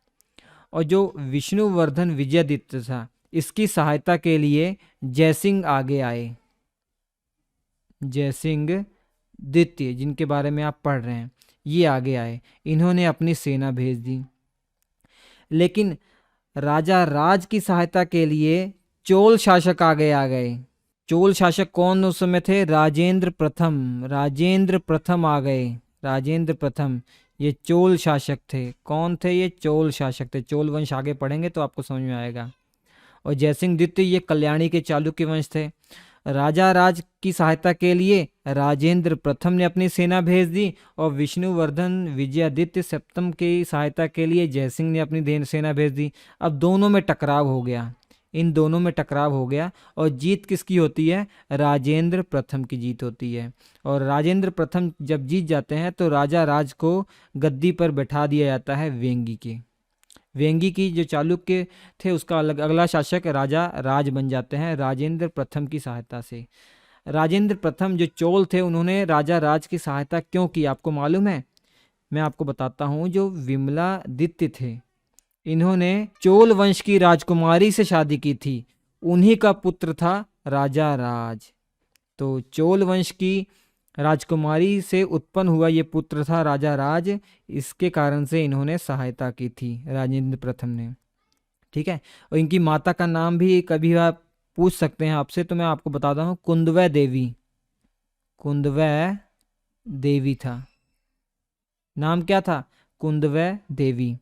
और जो विष्णुवर्धन विजयादित्य था, इसकी सहायता के लिए जयसिंह आगे आए। जयसिंह द्वितीय जिनके बारे में आप पढ़ रहे हैं, ये आगे आए। इन्होंने अपनी सेना भेज दी। लेकिन राजा राज की सहायता के लिए चोल शासक आगे आ गए। चोल शासक कौन उस समय थे? राजेंद्र प्रथम। राजेंद्र प्रथम आ गए। राजेंद्र प्रथम ये चोल शासक थे। कौन थे ये? चोल शासक थे। चोल वंश आगे पढ़ेंगे तो आपको समझ में आएगा। और जयसिंह द्वितीय ये कल्याणी के चालुक्य वंश थे। राजा राज की सहायता के लिए राजेंद्र प्रथम ने अपनी सेना भेज दी और विष्णुवर्धन विजयादित्य सप्तम की सहायता के लिए जयसिंह ने अपनी सेना भेज दी। अब दोनों में टकराव हो गया। इन दोनों में टकराव हो गया और जीत किसकी होती है? राजेंद्र प्रथम की जीत होती है। और राजेंद्र प्रथम जब जीत जाते हैं तो राजा राज को गद्दी पर बैठा दिया जाता है वेंगी के। वेंगी की जो चालुक्य थे उसका अगला शासक राजा राज बन जाते हैं राजेंद्र प्रथम की सहायता से। राजेंद्र प्रथम जो चोल थे उन्होंने राजा राज की सहायता क्यों की आपको मालूम है? मैं आपको बताता हूँ। जो विमलादित्य थे इन्होंने चोल वंश की राजकुमारी से शादी की थी। उन्हीं का पुत्र था राजा राज। तो चोल वंश की राजकुमारी से उत्पन्न हुआ ये पुत्र था राजा राज। इसके कारण से इन्होंने सहायता की थी राजेंद्र प्रथम ने। ठीक है, और इनकी माता का नाम भी कभी आप पूछ सकते हैं आपसे, तो मैं आपको बताता हूँ। कुंदवै देवी। कुंदवै देवी था नाम। क्या था? कुंदवै देवी।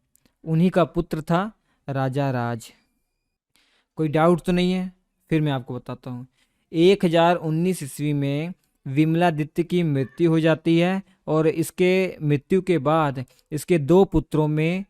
उन्हीं का पुत्र था राजा राज। कोई डाउट तो नहीं है? फिर मैं आपको बताता हूँ। 1019 ईस्वी में विमलादित्य की मृत्यु हो जाती है और इसके मृत्यु के बाद इसके दो पुत्रों में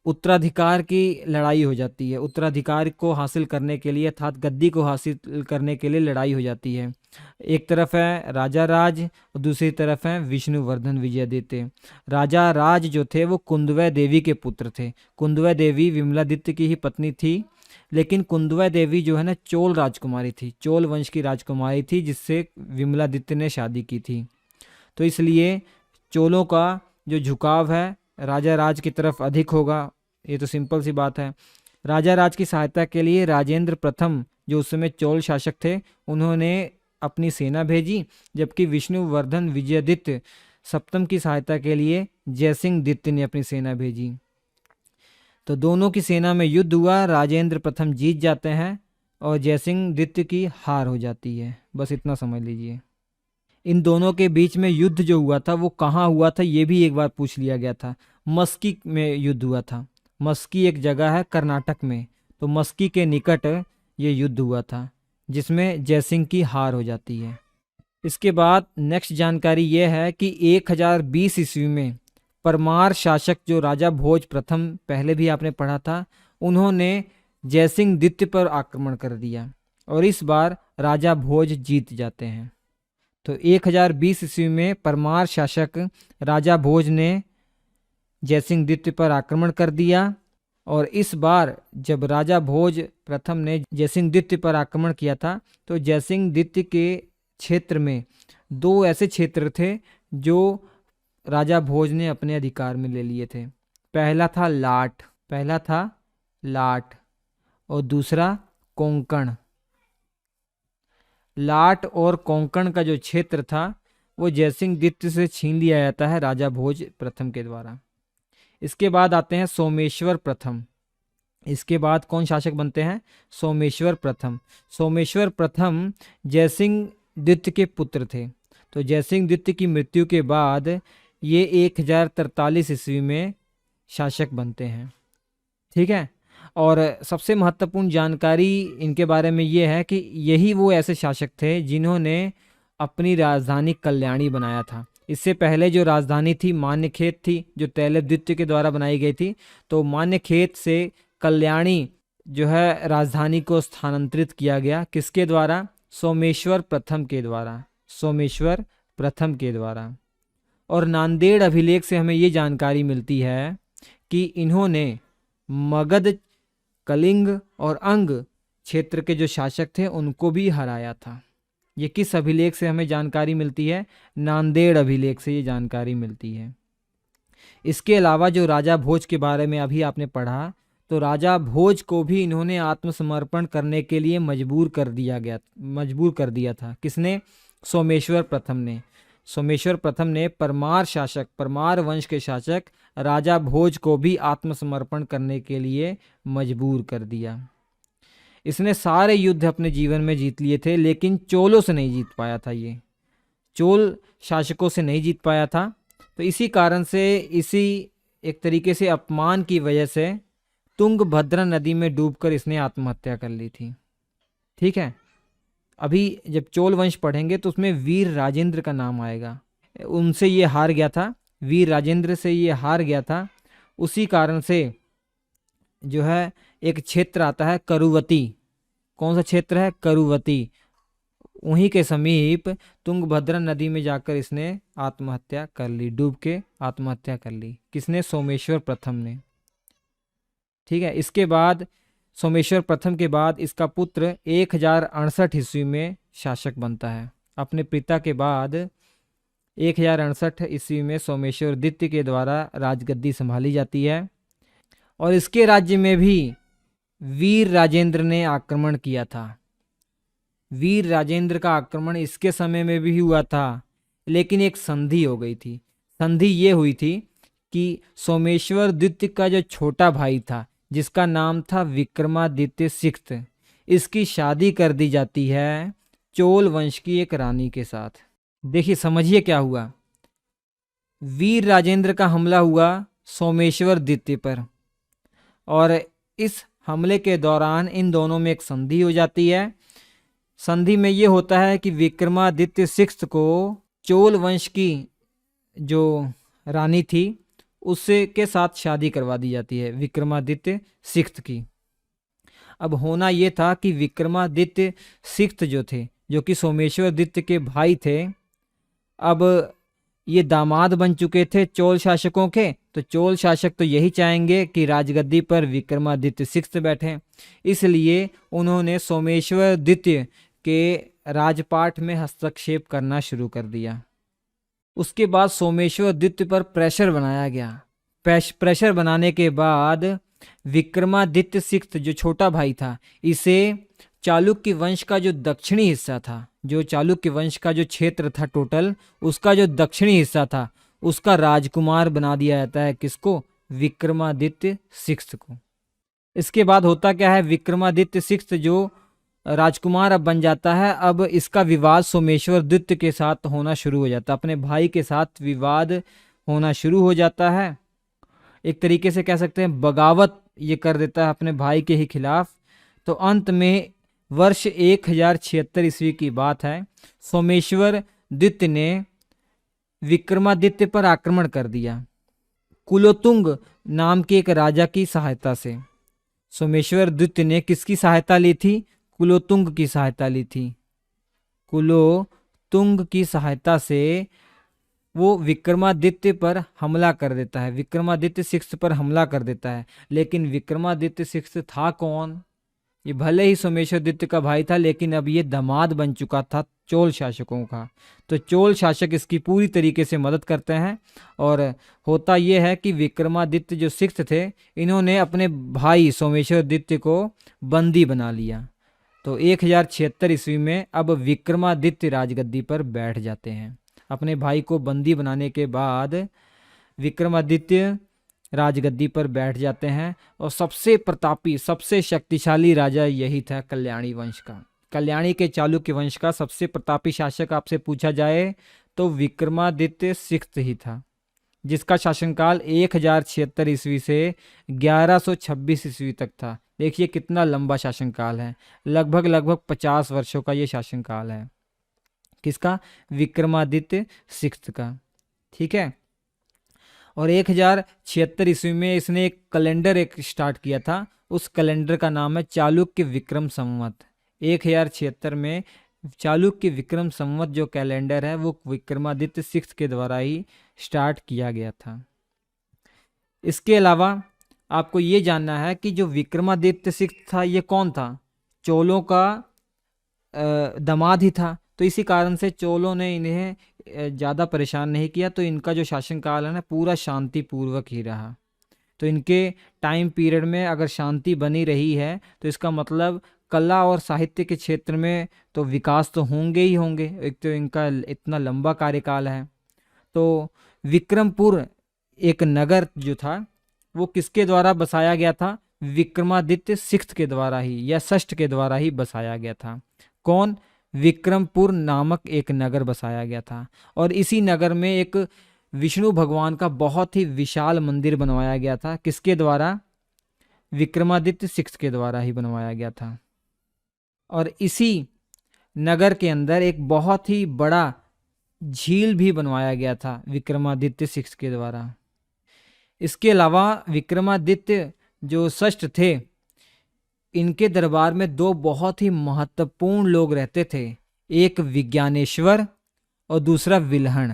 उत्तराधिकार की लड़ाई हो जाती है। उत्तराधिकार को हासिल करने के लिए अर्थात गद्दी को हासिल करने के लिए लड़ाई हो जाती है। एक तरफ है राजा राज और दूसरी तरफ है विष्णुवर्धन विजयादित्य। राजा राज जो थे वो कुंदवै देवी के पुत्र थे। कुंदवै देवी विमलादित्य की ही पत्नी थी, लेकिन कुंदवै देवी जो है ना चोल राजकुमारी थी। चोल वंश की राजकुमारी थी जिससे विमलादित्य ने शादी की थी। तो इसलिए चोलों का जो झुकाव है राजा राज की तरफ अधिक होगा। ये तो सिंपल सी बात है। राजा राज की सहायता के लिए राजेंद्र प्रथम जो उस समय चोल शासक थे उन्होंने अपनी सेना भेजी, जबकि विष्णुवर्धन विजयादित्य सप्तम की सहायता के लिए जयसिंह द्वितीय ने अपनी सेना भेजी। तो दोनों की सेना में युद्ध हुआ। राजेंद्र प्रथम जीत जाते हैं और जयसिंह द्वितीय की हार हो जाती है। बस इतना समझ लीजिए। इन दोनों के बीच में युद्ध जो हुआ था वो कहाँ हुआ था ये भी एक बार पूछ लिया गया था। मस्की में युद्ध हुआ था। मस्की एक जगह है कर्नाटक में, तो मस्की के निकट ये युद्ध हुआ था जिसमें जयसिंह की हार हो जाती है। इसके बाद नेक्स्ट जानकारी ये है कि 1020 ईस्वी में परमार शासक जो राजा भोज प्रथम, पहले भी आपने पढ़ा था, उन्होंने जयसिंह द्वितीय पर आक्रमण कर दिया और इस बार राजा भोज जीत जाते हैं। तो 1020 ईस्वी में परमार शासक राजा भोज ने जयसिंह द्वितीय पर आक्रमण कर दिया और इस बार जब राजा भोज प्रथम ने जयसिंह द्वितीय पर आक्रमण किया था तो जयसिंह द्वितीय के क्षेत्र में दो ऐसे क्षेत्र थे जो राजा भोज ने अपने अधिकार में ले लिए थे। पहला था लाट और दूसरा कोंकण। लाट और कोंकण का जो क्षेत्र था वो जयसिंह द्वितीय से छीन लिया जाता है राजा भोज प्रथम के द्वारा। इसके बाद आते हैं सोमेश्वर प्रथम। इसके बाद कौन शासक बनते हैं? सोमेश्वर प्रथम। सोमेश्वर प्रथम जयसिंह द्वितीय के पुत्र थे। तो जयसिंह द्वितीय की मृत्यु के बाद ये 1043 ईस्वी में शासक बनते हैं। ठीक है। और सबसे महत्वपूर्ण जानकारी इनके बारे में ये है कि यही वो ऐसे शासक थे जिन्होंने अपनी राजधानी कल्याणी बनाया था। इससे पहले जो राजधानी थी मान्यखेत थी, जो तैलप द्वितीय के द्वारा बनाई गई थी। तो मान्यखेत से कल्याणी जो है राजधानी को स्थानांतरित किया गया। किसके द्वारा? सोमेश्वर प्रथम के द्वारा। सोमेश्वर प्रथम के द्वारा। और नांदेड़ अभिलेख से हमें ये जानकारी मिलती है कि इन्होंने मगध, कलिंग और अंग क्षेत्र के जो शासक थे उनको भी हराया था। ये किस अभिलेख से हमें जानकारी मिलती है? नांदेड़ अभिलेख से ये जानकारी मिलती है। इसके अलावा जो राजा भोज के बारे में अभी आपने पढ़ा, तो राजा भोज को भी इन्होंने आत्मसमर्पण करने के लिए मजबूर कर दिया था। किसने? सोमेश्वर प्रथम ने। सोमेश्वर प्रथम ने परमार वंश के शासक राजा भोज को भी आत्मसमर्पण करने के लिए मजबूर कर दिया। इसने सारे युद्ध अपने जीवन में जीत लिए थे, लेकिन चोलों से नहीं जीत पाया था। ये चोल शासकों से नहीं जीत पाया था। तो इसी कारण से, इसी एक तरीके से अपमान की वजह से तुंगभद्रा नदी में डूबकर इसने आत्महत्या कर ली थी। ठीक है। अभी जब चोल वंश पढ़ेंगे तो उसमें वीर राजेंद्र का नाम आएगा। उनसे ये हार गया था, वीर राजेंद्र से ये हार गया था। उसी कारण से जो है एक क्षेत्र आता है करुवती। कौन सा क्षेत्र है? करुवती। वहीं के समीप तुंगभद्रा नदी में जाकर इसने आत्महत्या कर ली, डूब के आत्महत्या कर ली। किसने? सोमेश्वर प्रथम ने। ठीक है। इसके बाद सोमेश्वर प्रथम के बाद इसका पुत्र 1068 ईस्वी में शासक बनता है। अपने पिता के बाद 1068 ईस्वी में सोमेश्वर द्वितीय के द्वारा राजगद्दी संभाली जाती है। और इसके राज्य में भी वीर राजेंद्र ने आक्रमण किया था। वीर राजेंद्र का आक्रमण इसके समय में भी हुआ था, लेकिन एक संधि हो गई थी। संधि ये हुई थी कि सोमेश्वर द्वितीय का जो छोटा भाई था, जिसका नाम था विक्रमादित्य सिक्त, इसकी शादी कर दी जाती है चोल वंश की एक रानी के साथ। देखिए, समझिए क्या हुआ। वीर राजेंद्र का हमला हुआ सोमेश्वर द्वितीय पर, और इस हमले के दौरान इन दोनों में एक संधि हो जाती है। संधि में ये होता है कि विक्रमादित्य सिक्त को चोल वंश की जो रानी थी उससे के साथ शादी करवा दी जाती है, विक्रमादित्य सिक्त की। अब होना ये था कि विक्रमादित्य सिक्त जो थे, जो कि सोमेश्वर द्वितीय के भाई थे, अब ये दामाद बन चुके थे चोल शासकों के। तो चोल शासक तो यही चाहेंगे कि राजगद्दी पर विक्रमादित्य सिक्त बैठें, इसलिए उन्होंने सोमेश्वर द्वितीय के राजपाट में हस्तक्षेप करना शुरू कर दिया। उसके बाद सोमेश्वर द्वितीय पर प्रेशर बनाया गया। प्रेशर बनाने के बाद विक्रमादित्य सिक्त जो छोटा भाई था, इसे चालुक्य वंश का जो दक्षिणी हिस्सा था, जो चालुक्य वंश का जो क्षेत्र था टोटल, उसका जो दक्षिणी हिस्सा था, उसका राजकुमार बना दिया जाता है। किसको? विक्रमादित्य सिक्त को। इसके बाद होता क्या है, विक्रमादित्य सिक्त जो राजकुमार अब बन जाता है, अब इसका विवाद सोमेश्वर द्वितीय के साथ होना शुरू हो जाता है। अपने भाई के साथ विवाद होना शुरू हो जाता है। एक तरीके से कह सकते हैं बगावत ये कर देता है अपने भाई के ही खिलाफ। तो अंत में वर्ष 1076 ईस्वी की बात है, सोमेश्वर द्वितीय ने विक्रमादित्य पर आक्रमण कर दिया कुलोतुंग नाम के एक राजा की सहायता से। सोमेश्वर द्वितीय ने किसकी सहायता ली थी? कुलोतुंग की सहायता ली थी। कुलोतुंग की सहायता से वो विक्रमादित्य पर हमला कर देता है, विक्रमादित्य सिक्स्थ पर हमला कर देता है। लेकिन विक्रमादित्य सिक्स्थ था कौन? ये भले ही सोमेश्वरदित्य का भाई था, लेकिन अब ये दामाद बन चुका था चोल शासकों का। तो चोल शासक इसकी पूरी तरीके से मदद करते हैं। और होता ये है कि विक्रमादित्य जो सिक्स्थ थे, इन्होंने अपने भाई सोमेश्वरदित्य को बंदी बना लिया। तो 1076 ईस्वी में अब विक्रमादित्य राजगद्दी पर बैठ जाते हैं। अपने भाई को बंदी बनाने के बाद विक्रमादित्य राजगद्दी पर बैठ जाते हैं। और सबसे प्रतापी, सबसे शक्तिशाली राजा यही था कल्याणी वंश का। कल्याणी के चालुक्य वंश का सबसे प्रतापी शासक आपसे पूछा जाए तो विक्रमादित्य सिक्स्थ ही था, जिसका शासनकाल 1076 ईस्वी से 1126 ईस्वी तक था। देखिए कितना लंबा शासनकाल है, लगभग 50 वर्षों का ये शासनकाल है। किसका? विक्रमादित्य सिक्स्थ का। ठीक है। और 1076 ईस्वी में इसने एक कैलेंडर स्टार्ट किया था। उस कैलेंडर का नाम है चालुक्य विक्रम संवत। 1076 में चालुक्य विक्रम संवत जो कैलेंडर है वो विक्रमादित्य सिक्स्थ के द्वारा ही स्टार्ट किया गया था। इसके अलावा आपको ये जानना है कि जो विक्रमादित्य सिक्स्थ था ये कौन था? चोलों का दामाद ही था। तो इसी कारण से चोलों ने इन्हें ज़्यादा परेशान नहीं किया। तो इनका जो शासनकाल है ना पूरा शांतिपूर्वक ही रहा। तो इनके टाइम पीरियड में अगर शांति बनी रही है तो इसका मतलब कला और साहित्य के क्षेत्र में तो विकास तो होंगे ही होंगे। एक तो इनका इतना लंबा कार्यकाल है। तो विक्रमपुर एक नगर जो था वो किसके द्वारा बसाया गया था? विक्रमादित्य सिक्स्थ के द्वारा ही या षष्ठ के द्वारा ही बसाया गया था। कौन? विक्रमपुर नामक एक नगर बसाया गया था। और इसी नगर में एक विष्णु भगवान का बहुत ही विशाल मंदिर बनवाया गया था। किसके द्वारा? विक्रमादित्य सिक्स्थ के द्वारा ही बनवाया गया था। और इसी नगर के अंदर एक बहुत ही बड़ा झील भी बनवाया गया था विक्रमादित्य सिक्स्थ के द्वारा। इसके अलावा विक्रमादित्य जो षष्ठ थे, इनके दरबार में दो बहुत ही महत्वपूर्ण लोग रहते थे। एक विज्ञानेश्वर और दूसरा विल्हण।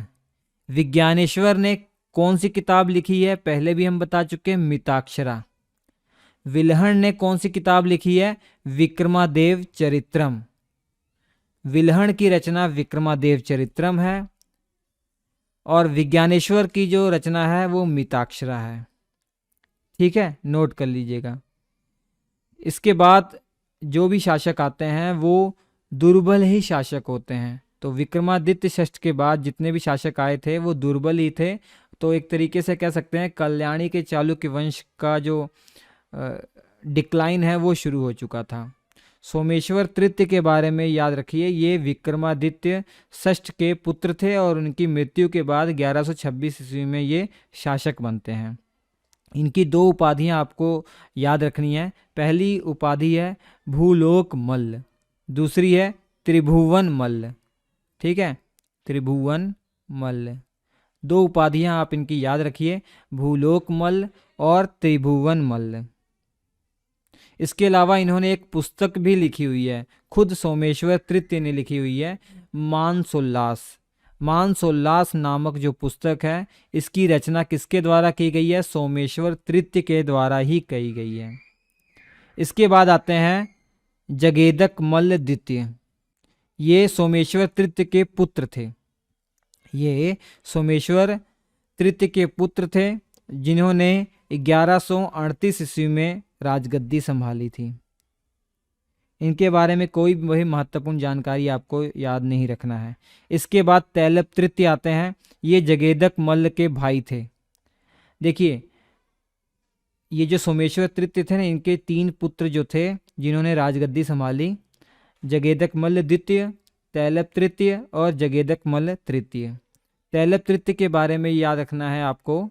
विज्ञानेश्वर ने कौन सी किताब लिखी है? पहले भी हम बता चुके हैं, मिताक्षरा। विल्हण ने कौन सी किताब लिखी है? विक्रमादेव चरित्रम। विल्हण की रचना विक्रमादेव चरित्रम है और विज्ञानेश्वर की जो रचना है वो मिताक्षरा है। ठीक है, नोट कर लीजिएगा। इसके बाद जो भी शासक आते हैं वो दुर्बल ही शासक होते हैं। तो विक्रमादित्य षष्ठ के बाद जितने भी शासक आए थे वो दुर्बल ही थे। तो एक तरीके से कह सकते हैं कल्याणी के चालुक्य वंश का जो डिक्लाइन है वो शुरू हो चुका था। सोमेश्वर तृतीय के बारे में याद रखिए, ये विक्रमादित्य षष्ठ के पुत्र थे और उनकी मृत्यु के बाद 1126 ईस्वी में ये शासक बनते हैं। इनकी दो उपाधियां आपको याद रखनी है। पहली उपाधि है भूलोक मल्ल, दूसरी है त्रिभुवन मल्ल। ठीक है, त्रिभुवन मल्ल। दो उपाधियां आप इनकी याद रखिए, भूलोक मल्ल और त्रिभुवन मल्ल। इसके अलावा इन्होंने एक पुस्तक भी लिखी हुई है, खुद सोमेश्वर तृतीय ने लिखी हुई है, मानसोल्लास। मानसोल्लास नामक जो पुस्तक है इसकी रचना किसके द्वारा की गई है? सोमेश्वर तृतीय के द्वारा ही की गई है। इसके बाद आते हैं जगेदक मल्ल द्वितीय। ये सोमेश्वर तृतीय के पुत्र थे। ये सोमेश्वर तृतीय के पुत्र थे जिन्होंने 1138 ईस्वी में राजगद्दी संभाली थी। इनके बारे में कोई वही महत्वपूर्ण जानकारी आपको याद नहीं रखना है। इसके बाद तैलप तृतीय आते हैं। ये जगेदक मल्ल के भाई थे। देखिए ये जो सोमेश्वर तृतीय थे ना, इनके 3 पुत्र जो थे जिन्होंने राजगद्दी संभाली, जगेदक मल्ल द्वितीय, तैलप तृतीय और जगेदक मल्ल तृतीय। तैलप तृतीय के बारे में याद रखना है आपको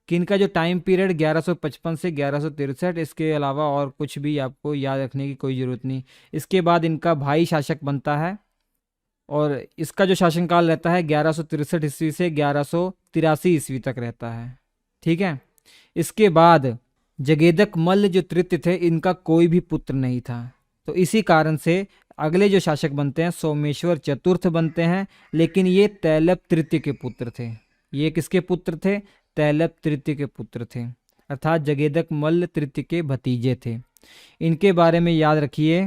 कि इनका जो टाइम पीरियड 1155 से 1163, इसके अलावा और कुछ भी आपको याद रखने की कोई ज़रूरत नहीं। इसके बाद इनका भाई शासक बनता है और इसका जो शासनकाल रहता है 1163 ईस्वी से 1183 ईस्वी तक रहता है। ठीक है, इसके बाद जगेदक मल्ल जो तृतीय थे, इनका कोई भी पुत्र नहीं था। तो इसी कारण से अगले जो शासक बनते हैं सोमेश्वर चतुर्थ बनते हैं, लेकिन ये तैलप तृतीय के पुत्र थे। ये किसके पुत्र थे? तैलप तृतीय के पुत्र थे, अर्थात जगेदक मल्ल तृतीय के भतीजे थे। इनके बारे में याद रखिए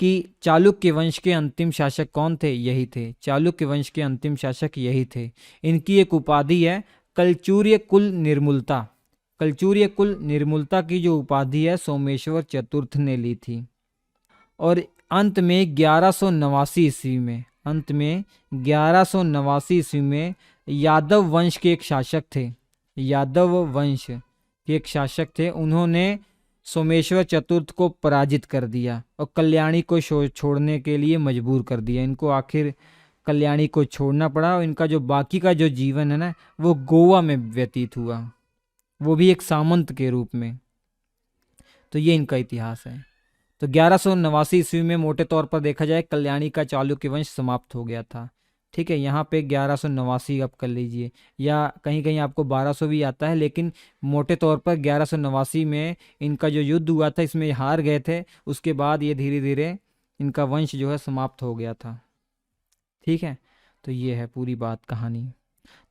कि चालुक्य वंश के अंतिम शासक कौन थे? यही थे, चालुक्य वंश के अंतिम शासक यही थे। इनकी एक उपाधि है कलचूर्य कुल निर्मूलता। कलचूर्य कुल निर्मूलता की जो उपाधि है सोमेश्वर चतुर्थ ने ली थी। और अंत में 1189 ईस्वी में, अंत में 1189 ईस्वी में यादव वंश के एक शासक थे, यादव वंश के एक शासक थे, उन्होंने सोमेश्वर चतुर्थ को पराजित कर दिया और कल्याणी को छोड़ने के लिए मजबूर कर दिया। इनको आखिर कल्याणी को छोड़ना पड़ा और इनका जो बाकी का जो जीवन है ना वो गोवा में व्यतीत हुआ, वो भी एक सामंत के रूप में। तो ये इनका इतिहास है। तो 1189 ईस्वी में मोटे तौर पर देखा जाए कल्याणी का चालुक्य वंश समाप्त हो गया था। ठीक है, यहाँ पे 1189 आप कर लीजिए, या कहीं कहीं आपको 1200 भी आता है, लेकिन मोटे तौर पर 1189 में इनका जो युद्ध हुआ था इसमें हार गए थे। उसके बाद ये धीरे धीरे इनका वंश जो है समाप्त हो गया था। ठीक है, तो ये है पूरी बात कहानी।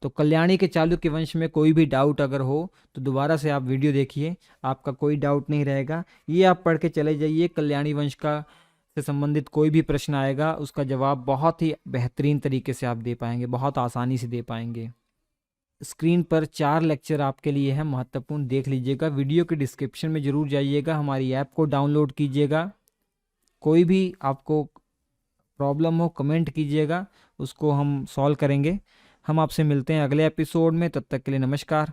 तो कल्याणी के चालुक्य वंश में कोई भी डाउट अगर हो तो दोबारा से आप वीडियो देखिए, आपका कोई डाउट नहीं रहेगा। ये आप पढ़ के चले जाइए, कल्याणी वंश का से संबंधित कोई भी प्रश्न आएगा उसका जवाब बहुत ही बेहतरीन तरीके से आप दे पाएंगे, बहुत आसानी से दे पाएंगे। स्क्रीन पर 4 लेक्चर आपके लिए है महत्वपूर्ण, देख लीजिएगा। वीडियो के डिस्क्रिप्शन में ज़रूर जाइएगा, हमारी ऐप को डाउनलोड कीजिएगा। कोई भी आपको प्रॉब्लम हो कमेंट कीजिएगा, उसको हम सॉल्व करेंगे। हम आपसे मिलते हैं अगले एपिसोड में, तब तक के लिए नमस्कार।